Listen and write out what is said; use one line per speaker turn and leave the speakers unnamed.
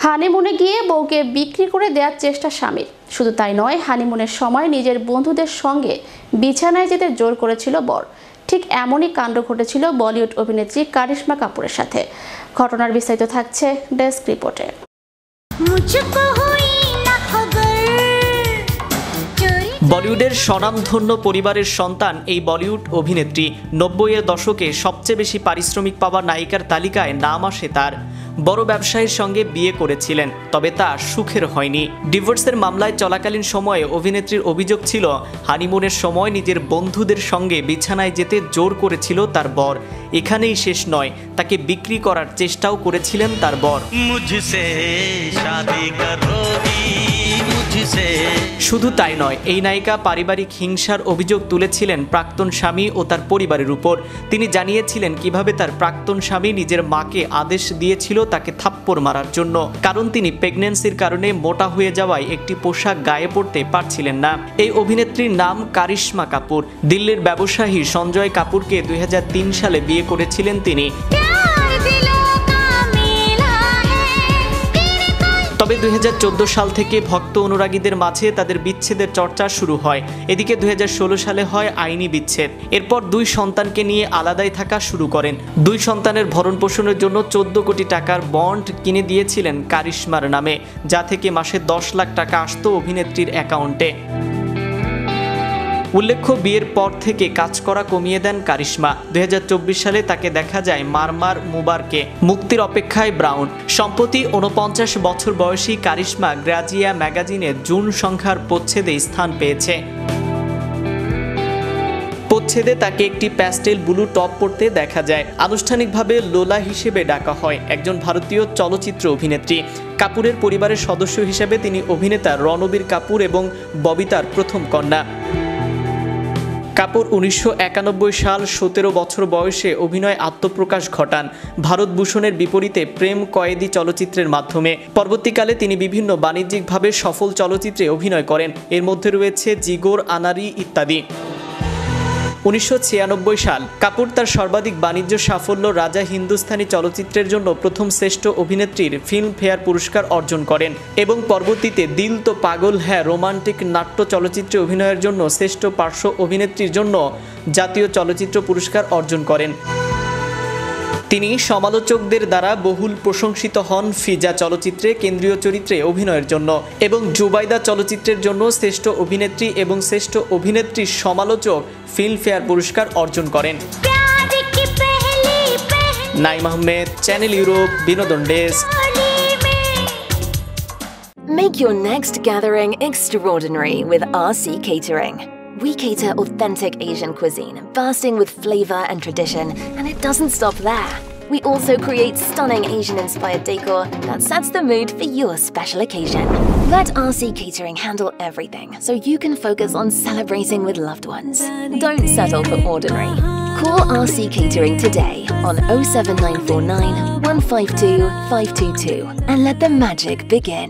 হানিমুনে গিয়ে বউকে বিক্রি করে দেওয়ার চেষ্টা স্বামীর। শুধু তাই নয়, হানিমুনের সময় নিজের বন্ধুদের সঙ্গে বিছানায় যেতে জোর করেছিল বর। ঠিক এমনই কাণ্ড ঘটেছিল বলিউড অভিনেত্রী কারিশমা কাপুরের সাথে। ঘটনার বিস্তারিত থাকছে ডেস্ক রিপোর্টে।
বলিউডের স্বনামধন্য পরিবারের সন্তান এই বলিউড অভিনেত্রী 90-এর দশকে সবচেয়ে বেশি পারিশ্রমিক পাওয়া নায়িকার তালিকায় নাম আসে তার। বড় ব্যবসায়ীর সঙ্গে বিয়ে করেছিলেন, তবে তা সুখের হয়নি। ডিভোর্সের মামলায় চলাকালীন সময়ে অভিনেত্রীর অভিযোগ ছিল হানিমুনের সময় নিজের বন্ধুদের সঙ্গে বিছানায় যেতে জোর করেছিল তার বর। এখানেই শেষ নয়, তাকে বিক্রি করার চেষ্টাও করেছিলেন তার বর। শুধু তাই নয়, এই নায়িকা পারিবারিক হিংসার অভিযোগ তুলেছিলেন প্রাক্তন স্বামী ও তার পরিবারের উপর। তিনি জানিয়েছিলেন কিভাবে তার প্রাক্তন স্বামী নিজের মাকে আদেশ দিয়েছিল তাকে থাপ্পড় মারার জন্য, কারণ তিনি প্রেগন্যান্সির কারণে মোটা হয়ে যাওয়ায় একটি পোশাক গায়ে পড়তে পারছিলেন না। এই অভিনেত্রীর নাম কারিশমা কাপুর। দিল্লির ব্যবসায়ী সঞ্জয় কাপুরকে 2003 সালে বিয়ে করেছিলেন তিনি। তবে 2014 সাল থেকে ভক্ত অনুরাগীদের মাঝে তাদের বিচ্ছেদের চর্চা শুরু হয়। এদিকে 2016 সালে হয় আইনি বিচ্ছেদ। এরপর 2 সন্তানকে নিয়ে আলাদাই থাকা শুরু করেন। 2 সন্তানের ভরণ পোষণের জন্য 14 কোটি টাকার বন্ড কিনে দিয়েছিলেন কারিশমার নামে, যা থেকে মাসে 10 লাখ টাকা আসতো অভিনেত্রীর অ্যাকাউন্টে। উল্লেখ্য, বিয়ের পর থেকে কাজ করা কমিয়ে দেন কারিশমা। 2024 সালে তাকে দেখা যায় মারমার মুবারকে মুক্তির অপেক্ষায় ব্রাউন। সম্প্রতি 49 বছর বয়সী কারিশমা গ্রাজিয়া ম্যাগাজিনের জুন সংখ্যার প্রচ্ছেদে স্থান পেয়েছে। প্রচ্ছেদে তাকে একটি প্যাস্টেল ব্লু টপ পরতে দেখা যায়। আনুষ্ঠানিকভাবে লোলা হিসেবে ডাকা হয়। একজন ভারতীয় চলচ্চিত্র অভিনেত্রী। কাপুরের পরিবারের সদস্য হিসেবে তিনি অভিনেতা রণবীর কাপুর এবং ববিতার প্রথম কন্যা। কাপুর 1991 সাল 17 বছর বয়সে অভিনয় আত্মপ্রকাশ ঘটান ভারতভূষণের বিপরীতে প্রেম কয়েদি চলচ্চিত্রের মাধ্যমে। পরবর্তীকালে তিনি বিভিন্ন বাণিজ্যিকভাবে সফল চলচ্চিত্রে অভিনয় করেন। এর মধ্যে রয়েছে জিগর, আনারি ইত্যাদি। 1996 সাল কাপুর তার সর্বাধিক বাণিজ্য সাফল্য রাজা হিন্দুস্তানি চলচ্চিত্রের জন্য প্রথম শ্রেষ্ঠ অভিনেত্রীর ফিল্মফেয়ার পুরস্কার অর্জন করেন এবং পরবর্তীতে দিল তো পাগল হ্যাঁ রোমান্টিক নাট্য চলচ্চিত্রে অভিনয়ের জন্য শ্রেষ্ঠ পার্শ্ব অভিনেত্রীর জন্য জাতীয় চলচ্চিত্র পুরস্কার অর্জন করেন। তিনি সমালোচকদের দ্বারা বহুল প্রশংসিত হন ফিজা চলচ্চিত্রে কেন্দ্রীয় চরিত্রে অভিনয়ের জন্য এবং জুবাইদা চলচ্চিত্রের জন্য শ্রেষ্ঠ অভিনেত্রী এবং শ্রেষ্ঠ অভিনেত্রীর সমালোচক ফিল্মফেয়ার পুরস্কার অর্জন করেন। নাইম আহমেদ, চ্যানেল ইউরোপ, বিনোদন desk.
Make your next gathering extraordinary with RC Catering. We cater authentic Asian cuisine, bursting with flavor and tradition, and it doesn't stop there. We also create stunning Asian-inspired decor that sets the mood for your special occasion. Let RC Catering handle everything so you can focus on celebrating with loved ones. Don't settle for ordinary. Call RC Catering today on 07949 152 522 and let the magic begin.